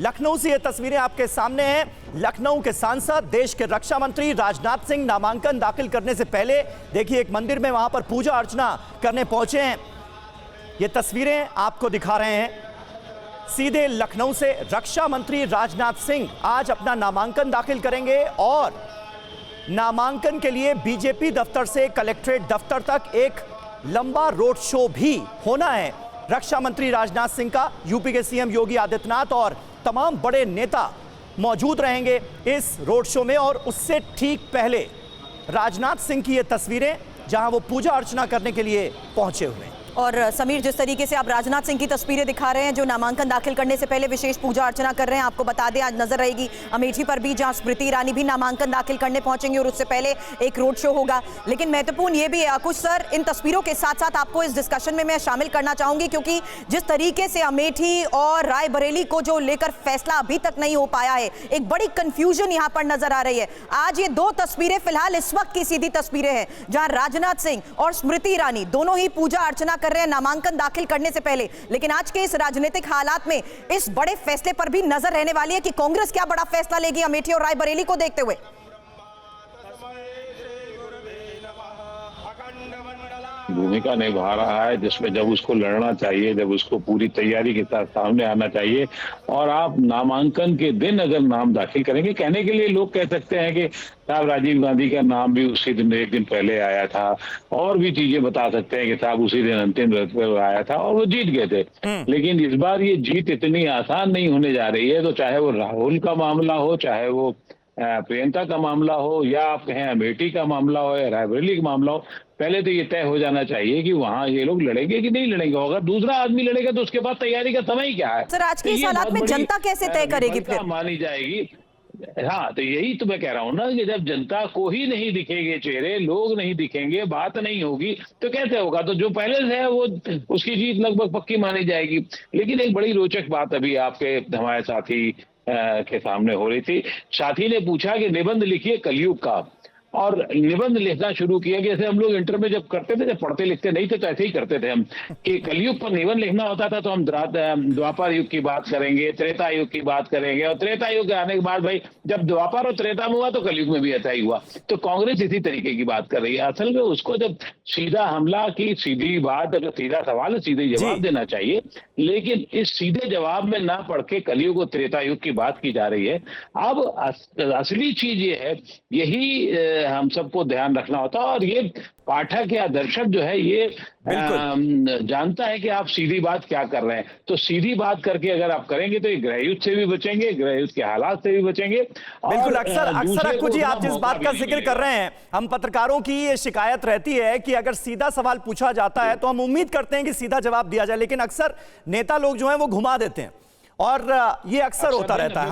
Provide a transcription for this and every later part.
लखनऊ से ये तस्वीरें आपके सामने हैं। लखनऊ के सांसद, देश के रक्षा मंत्री राजनाथ सिंह नामांकन दाखिल करने से पहले देखिए एक मंदिर में वहां पर पूजा अर्चना करने पहुंचे हैं। ये तस्वीरें आपको दिखा रहे हैं। सीधे लखनऊ से रक्षा मंत्री राजनाथ सिंह आज अपना नामांकन दाखिल करेंगे और नामांकन के लिए बीजेपी दफ्तर से कलेक्ट्रेट दफ्तर तक एक लंबा रोड शो भी होना है। रक्षा मंत्री राजनाथ सिंह का यूपी के सीएम योगी आदित्यनाथ और तमाम बड़े नेता मौजूद रहेंगे इस रोड शो में। और उससे ठीक पहले राजनाथ सिंह की ये तस्वीरें जहां वो पूजा अर्चना करने के लिए पहुंचे हुए हैं। और समीर, जिस तरीके से आप राजनाथ सिंह की तस्वीरें दिखा रहे हैं जो नामांकन दाखिल करने से पहले विशेष पूजा अर्चना कर रहे हैं, आपको बता दें आज नजर रहेगी अमेठी पर भी, जहां स्मृति ईरानी भी नामांकन दाखिल करने पहुंचेंगे और उससे पहले एक रोड शो होगा। लेकिन महत्वपूर्ण ये भी है कुछ सर, इन तस्वीरों के साथ साथ आपको इस डिस्कशन में मैं शामिल करना चाहूंगी, क्योंकि जिस तरीके से अमेठी और रायबरेली को जो लेकर फैसला अभी तक नहीं हो पाया है, एक बड़ी कंफ्यूजन यहां पर नजर आ रही है। आज ये दो तस्वीरें फिलहाल इस वक्त की सीधी तस्वीरें हैं जहां राजनाथ सिंह और स्मृति ईरानी दोनों ही पूजा अर्चना कर रहे हैं नामांकन दाखिल करने से पहले। लेकिन आज के इस राजनीतिक हालात में इस बड़े फैसले पर भी नजर रहने वाली है कि कांग्रेस क्या बड़ा फैसला लेगी अमेठी और रायबरेली को देखते हुए। भूमिका निभा रहा है, जिसमें जब उसको लड़ना चाहिए, जब उसको पूरी तैयारी के साथ सामने आना चाहिए। और आप नामांकन के दिन अगर नाम दाखिल करेंगे, कहने के लिए लोग कह सकते हैं कि साहब राजीव गांधी का नाम भी उसी दिन एक दिन पहले आया था, और भी चीजें बता सकते हैं कि साहब उसी दिन अंतिम पर आया था और वो जीत गए थे। लेकिन इस बार ये जीत इतनी आसान नहीं होने जा रही है। तो चाहे वो राहुल का मामला हो, चाहे वो प्रियंका का मामला हो, या आप कहें अमेठी का मामला हो या रायबरेली का मामला हो, पहले तो ये तय हो जाना चाहिए कि वहां ये लोग लड़ेंगे कि नहीं लड़ेंगे। अगर दूसरा आदमी लड़ेगा तो उसके बाद तैयारी का समय क्या है सर? आज के इस हालात में जनता कैसे तय करेगी फिर? मानी जाएगी। हाँ, तो यही तो मैं कह रहा हूँ ना कि जब जनता को ही नहीं दिखेंगे चेहरे, लोग नहीं दिखेंगे, बात नहीं होगी, तो कैसे होगा? तो जो पहले से है वो उसकी जीत लगभग पक्की मानी जाएगी। लेकिन एक बड़ी रोचक बात अभी आपके हमारे साथी के सामने हो रही थी। साथी ने पूछा कि निबंध लिखिए कलयुग का, और निबंध लिखना शुरू किया। जैसे हम लोग इंटर में जब करते थे, जब पढ़ते लिखते नहीं थे तो ऐसे ही करते थे हम, कि कलयुग पर निबंध लिखना होता था तो हम द्वापर युग की बात करेंगे, त्रेता युग की बात करेंगे, और त्रेता युग आने के बाद भाई जब द्वापर और त्रेता में हुआ तो कलयुग में भी ऐसा ही हुआ। तो कांग्रेस इसी तरीके की बात कर रही है। असल में उसको जब सीधा हमला की सीधी बात, अगर सीधा सवाल है सीधे जवाब देना चाहिए, लेकिन इस सीधे जवाब में ना पढ़ के कलयुग और त्रेता युग की बात की जा रही है। अब असली चीज ये है, यही हम सबको ध्यान रखना होता है। और ये पाठक या दर्शक जो है ये जानता है कि आप सीधी बात क्या कर रहे हैं। तो सीधी बात करके अगर आप करेंगे तो ये गृहयुद्ध से भी बचेंगे, गृहयुद्ध के हालात से भी बचेंगे। बिल्कुल। अक्सर अक्कू जी, आप जिस बात का जिक्र कर रहे हैं, हम पत्रकारों की ये शिकायत रहती है कि अगर सीधा सवाल पूछा जाता है तो हम उम्मीद करते हैं कि सीधा जवाब दिया जाए, लेकिन अक्सर नेता लोग जो हैं वो घुमा देते हैं और ये अक्सर होता रहता है।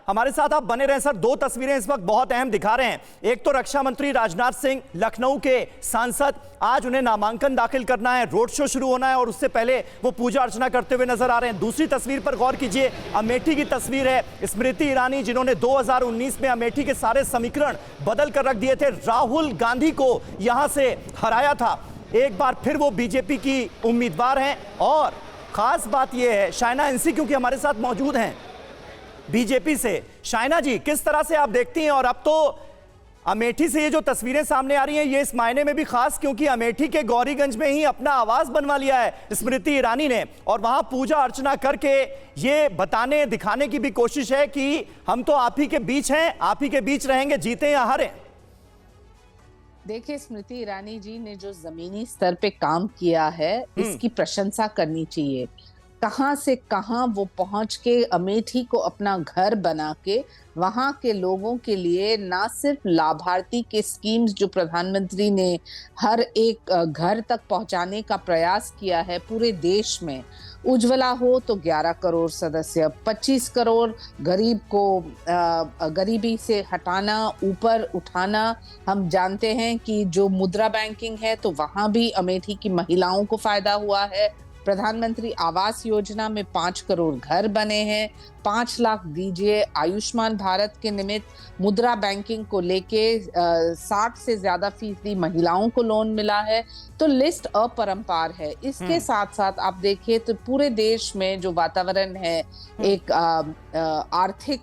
हमारे साथ आप बने रहें सर। दो तस्वीरें इस वक्त बहुत अहम दिखा रहे हैं। एक तो रक्षा मंत्री राजनाथ सिंह, लखनऊ के सांसद, आज उन्हें नामांकन दाखिल करना है, रोड शो शुरू होना है और उससे पहले वो पूजा अर्चना करते हुए नजर आ रहे हैं। दूसरी तस्वीर पर गौर कीजिए, अमेठी की तस्वीर है। स्मृति ईरानी, जिन्होंने 2019 में अमेठी के सारे समीकरण बदल कर रख दिए थे, राहुल गांधी को यहां से हराया था, एक बार फिर वो बीजेपी की उम्मीदवार हैं। और खास बात यह है, शाइना इंसी क्योंकि हमारे साथ मौजूद हैं बीजेपी से। शाइना जी, किस तरह से आप देखती हैं? और अब तो अमेठी से ये जो तस्वीरें सामने आ रही हैं, ये इस मायने में भी खास क्योंकि अमेठी के गौरीगंज में ही अपना आवास बनवा लिया है स्मृति ईरानी ने, और वहां पूजा अर्चना करके ये बताने दिखाने की भी कोशिश है कि हम तो आप ही के बीच हैं, आप ही के बीच रहेंगे, जीते या हारें। देखिए, स्मृति ईरानी जी ने जो जमीनी स्तर पे काम किया है, इसकी प्रशंसा करनी चाहिए। कहां से कहां वो पहुंच के अमेठी को अपना घर बना के वहां के लोगों के लिए ना सिर्फ लाभार्थी के स्कीम्स जो प्रधानमंत्री ने हर एक घर तक पहुंचाने का प्रयास किया है पूरे देश में, उज्ज्वला हो तो 11 करोड़ सदस्य, 25 करोड़ गरीब को गरीबी से हटाना, ऊपर उठाना। हम जानते हैं कि जो मुद्रा बैंकिंग है तो वहां भी अमेठी की महिलाओं को फायदा हुआ है। प्रधानमंत्री आवास योजना में 5 करोड़ घर बने हैं, 5 लाख दीजिए। आयुष्मान भारत के निमित्त मुद्रा बैंकिंग को लेके 60 से ज्यादा फीसदी महिलाओं को लोन मिला है। तो लिस्ट अपरंपार है। इसके साथ साथ आप देखिए तो पूरे देश में जो वातावरण है, एक आर्थिक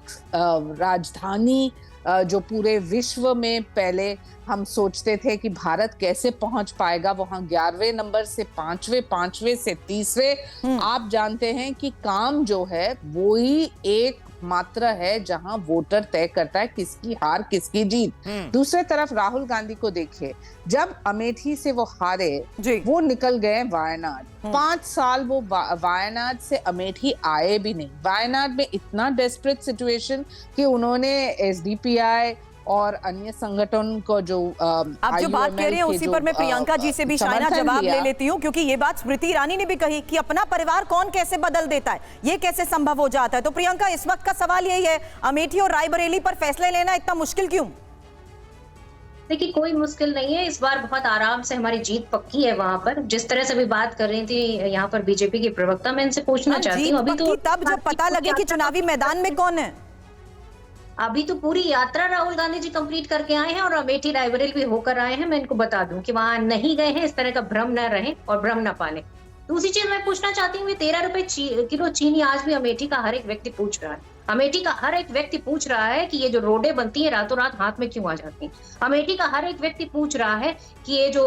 राजधानी जो पूरे विश्व में पहले हम सोचते थे कि भारत कैसे पहुंच पाएगा वहां 11वें नंबर से 5वें, 5वें से 30वें। आप जानते हैं कि काम जो है वो ही एक मात्र है जहां वोटर तय करता है किसकी हार किसकी जीत। दूसरे तरफ राहुल गांधी को देखिए, जब अमेठी से वो हारे वो निकल गए वायनाड। 5 साल वो वायनाड से अमेठी आए भी नहीं। वायनाड में इतना डेस्परेट सिचुएशन कि उन्होंने एसडीपीआई और अन्य संगठन को जो आप जो बात कह रहे हैं उसी पर मैं प्रियंका जी से भी शायना जवाब ले लेती हूँ, क्योंकि ये बात स्मृति ईरानी ने भी कही कि अपना परिवार कौन कैसे बदल देता है, ये कैसे संभव हो जाता है। तो प्रियंका, इस वक्त का सवाल यही है, अमेठी और रायबरेली पर फैसले लेना इतना मुश्किल क्यों? देखिए, कोई मुश्किल नहीं है। इस बार बहुत आराम से हमारी जीत पक्की है वहां पर। जिस तरह से भी बात कर रही थी यहाँ पर बीजेपी की प्रवक्ता, मैं इनसे पूछना चाहती हूँ, अभी तो तब जब पता लगे कि चुनावी मैदान में कौन है। अभी तो पूरी यात्रा राहुल गांधी जी कंप्लीट करके आए हैं और अमेठी रायबरेली भी होकर आए हैं। मैं इनको बता दूं कि वहां नहीं गए हैं, इस तरह का भ्रम न रहे और भ्रम न पाले। दूसरी चीज मैं पूछना चाहती हूँ, 13 रुपए किलो चीनी आज भी अमेठी का हर एक व्यक्ति पूछ रहा है। अमेठी का हर एक व्यक्ति पूछ रहा है कि ये जो रोडें बनती है रातों रात हाथ में क्यों आ जाती हैं। अमेठी का हर एक व्यक्ति पूछ रहा है कि ये जो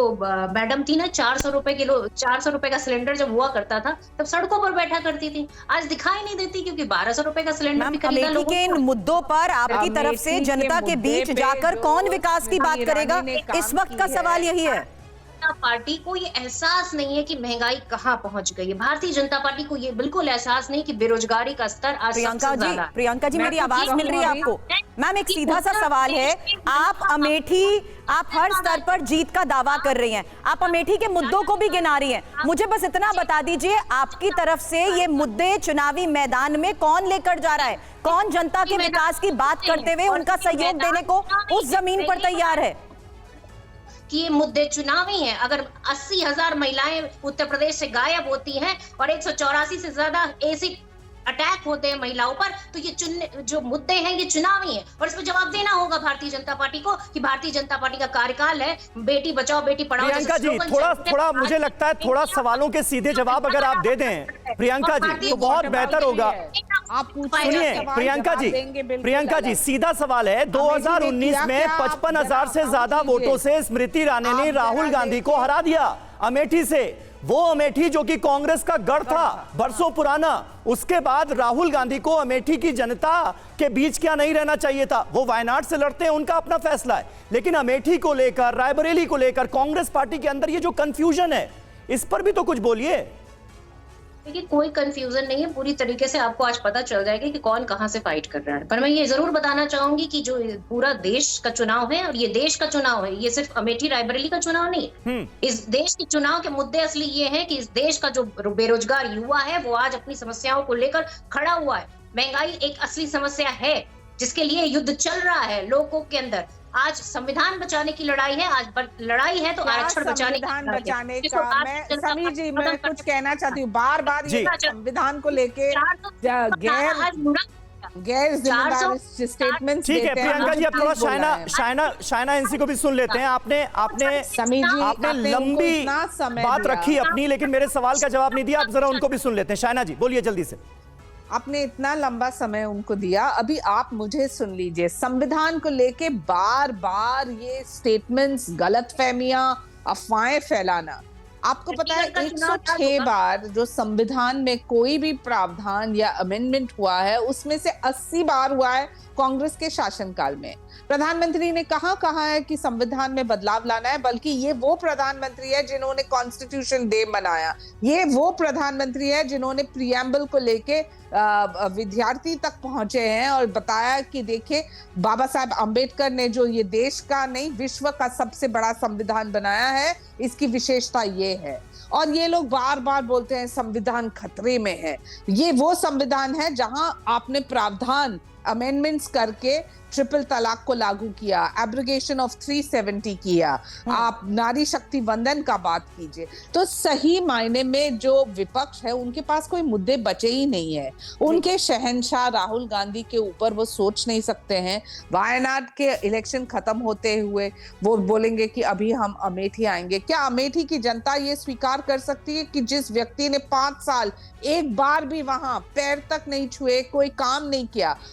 मैडम थी ना, 400 रुपए किलो, 400 रुपए का सिलेंडर जब हुआ करता था तब सड़कों पर बैठा करती थी, आज दिखाई नहीं देती क्योंकि 1200 रुपए का सिलेंडर भी खरीदा लोगों के इन मुद्दों पर आपकी तरफ से जनता के बीच जाकर कौन विकास की बात करेगा, इस वक्त का सवाल यही है। पार्टी को ये एहसास नहीं है कि महंगाई कहां पहुंच गई है। भारतीय जनता पार्टी को ये बिल्कुल एहसास नहीं कि बेरोजगारी का स्तर आज सबसे ज्यादा है। प्रियंका जी, मेरी आवाज मिल रही है आपको? मैम, एक सीधा सा सवाल है, आप अमेठी, आप हर स्तर पर जीत का दावा कर रही हैं, आप अमेठी के मुद्दों को भी गिना रही हैं, मुझे बस इतना बता दीजिए, आपकी तरफ से ये मुद्दे चुनावी मैदान में कौन लेकर जा रहा है, कौन जनता के विकास की बात करते हुए उनका सहयोग देने को उस जमीन पर तैयार है? कि ये मुद्दे चुनावी हैं। अगर 80,000 महिलाएं उत्तर प्रदेश से गायब होती हैं और 184 से ज्यादा एसिड अटैक होते हैं महिलाओं पर, तो ये जो मुद्दे हैं ये चुनावी हैं और इस पर जवाब देना होगा भारतीय जनता पार्टी को कि भारतीय जनता पार्टी का कार्यकाल है बेटी बचाओ बेटी पढ़ाओ। प्रियंका जी, थोड़ा मुझे लगता है थोड़ा सवालों के सीधे जवाब अगर आप दे दें प्रियंका जी तो बहुत बेहतर होगा। आप सुनिए प्रियंका जी, सीधा सवाल है, 2019 में 55,000 से ज्यादा वोटों से स्मृति ईरानी ने राहुल गांधी को हरा दिया अमेठी से। वो अमेठी जो कि कांग्रेस का गढ़ था बरसों पुराना, उसके बाद राहुल गांधी को अमेठी की जनता के बीच क्या नहीं रहना चाहिए था? वो वायनाड से लड़ते हैं, उनका अपना फैसला है, लेकिन अमेठी को लेकर, रायबरेली को लेकर कांग्रेस पार्टी के अंदर ये जो कंफ्यूजन है, इस पर भी तो कुछ बोलिए। देखिए, कोई कंफ्यूजन नहीं है, पूरी तरीके से आपको आज पता चल जाएगा कि कौन कहां से फाइट कर रहा है। पर मैं ये जरूर बताना चाहूंगी कि जो पूरा देश का चुनाव है और ये देश का चुनाव है, ये सिर्फ अमेठी रायबरेली का चुनाव नहीं है। इस देश के चुनाव के मुद्दे असली ये है कि इस देश का जो बेरोजगार युवा है वो आज अपनी समस्याओं को लेकर खड़ा हुआ है। महंगाई एक असली समस्या है जिसके लिए युद्ध चल रहा है लोगों के अंदर। आज संविधान बचाने की लड़ाई है, आज लड़ाई है तो आरक्षण बचाने का। मैं समीर जी, मैं कुछ कहना चाहती हूँ, बार बार ये संविधान को लेके गैर जिम्मेदार स्टेटमेंट्स। ठीक है प्रियंका जी, अब थोड़ा शायना इनसी को भी सुन लेते हैं। आपने लंबी बात रखी अपनी, लेकिन मेरे सवाल का जवाब नहीं दिया। आप जरा उनको भी सुन लेते हैं। शायना जी बोलिए जल्दी से। आपने इतना लंबा समय उनको दिया, अभी आप मुझे सुन लीजिए। संविधान को लेके बार बार ये स्टेटमेंट्स, गलतफहमियां, अफवाहें फैलाना, आपको पता है 106 बार जो संविधान में कोई भी प्रावधान या अमेंडमेंट हुआ है उसमें से 80 बार हुआ है कांग्रेस के शासनकाल में। प्रधानमंत्री ने कहा है कि संविधान में बदलाव लाना है, बल्कि ये वो प्रधानमंत्री है जिन्होंने कॉन्स्टिट्यूशन डे मनाया, ये वो प्रधानमंत्री है जिन्होंने प्रीएम्बल को लेके विद्यार्थी तक पहुंचे हैं और बताया कि देखिए बाबा साहब अंबेडकर ने जो ये देश का नहीं विश्व का सबसे बड़ा संविधान बनाया है, इसकी विशेषता ये है। और ये लोग बार बार बोलते हैं संविधान खतरे में है। ये वो संविधान है जहां आपने प्रावधान अमेंडमेंट्स करके ट्रिपल तलाक को लागू किया, एब्रोगेशन ऑफ 370 किया, आप नारी शक्ति वंदन का बात कीजिए। तो सही मायने में जो विपक्ष है उनके पास कोई मुद्दे बचे ही नहीं है। उनके शहंशाह राहुल गांधी के ऊपर वो सोच नहीं सकते हैं। वायनाड के इलेक्शन खत्म होते हुए वो बोलेंगे कि अभी हम अमेठी आएंगे। क्या अमेठी की जनता ये स्वीकार कर सकती है कि जिस व्यक्ति ने 5 साल एक बार भी वहां पैर तक नहीं छुए, कोई काम नहीं किया,